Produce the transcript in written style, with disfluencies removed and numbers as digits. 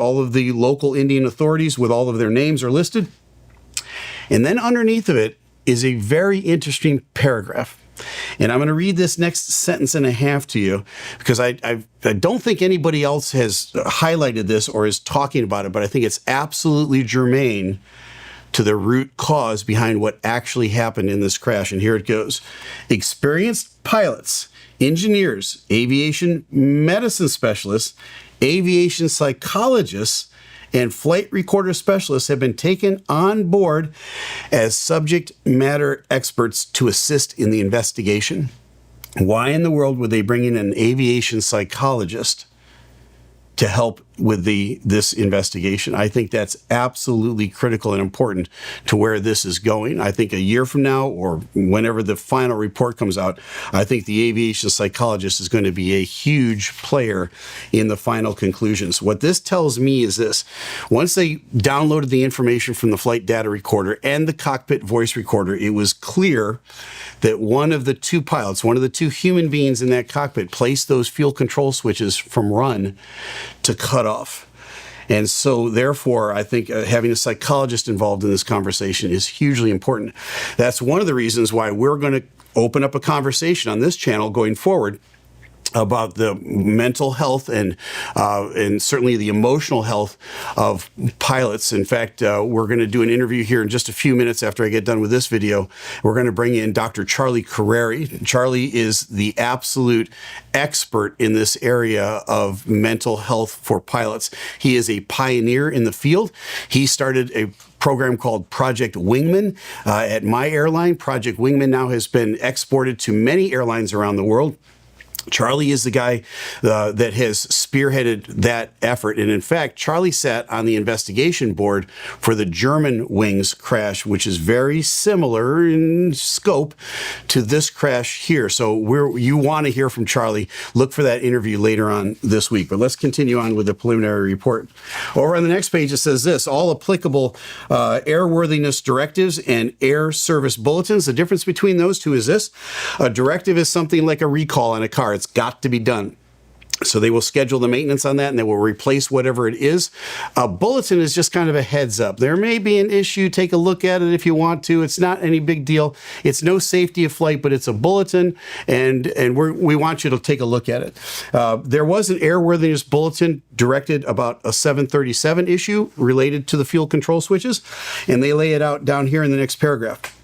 all of the local Indian authorities with all of their names are listed. And then underneath of it is a very interesting paragraph. And I'm going to read this next sentence and a half to you because I don't think anybody else has highlighted this or is talking about it, but I think it's absolutely germane to the root cause behind what actually happened in this crash. And here it goes. Experienced pilots, engineers, aviation medicine specialists, aviation psychologists, and flight recorder specialists have been taken on board as subject matter experts to assist in the investigation. Why in the world would they bring in an aviation psychologist to help with this investigation? I think that's absolutely critical and important to where this is going. I think a year from now or whenever the final report comes out, I think the aviation psychologist is going to be a huge player in the final conclusions. What this tells me is this: once they downloaded the information from the flight data recorder and the cockpit voice recorder, it was clear that one of the two pilots, one of the two human beings in that cockpit, placed those fuel control switches from run to cut off. And so therefore, I think having a psychologist involved in this conversation is hugely important. That's one of the reasons why we're going to open up a conversation on this channel going forward about the mental health and certainly the emotional health of pilots. In fact, we're going to do an interview here in just a few minutes after I get done with this video. We're going to bring in Dr. Charlie Carreri. Charlie is the absolute expert in this area of mental health for pilots. He is a pioneer in the field. He started a program called Project Wingman at my airline. Project Wingman now has been exported to many airlines around the world. Charlie is the guy that has spearheaded that effort. And in fact, Charlie sat on the investigation board for the German wings crash, which is very similar in scope to this crash here. So you want to hear from Charlie. Look for that interview later on this week. But let's continue on with the preliminary report. Over on the next page, it says this: all applicable airworthiness directives and air service bulletins. The difference between those two is this: a directive is something like a recall on a car. It's got to be done. So they will schedule the maintenance on that and they will replace whatever it is. A bulletin is just kind of a heads up. There may be an issue. Take a look at it if you want to. It's not any big deal. It's no safety of flight, but it's a bulletin, and we want you to take a look at it. There was an airworthiness bulletin directed about a 737 issue related to the fuel control switches, and they lay it out down here in the next paragraph.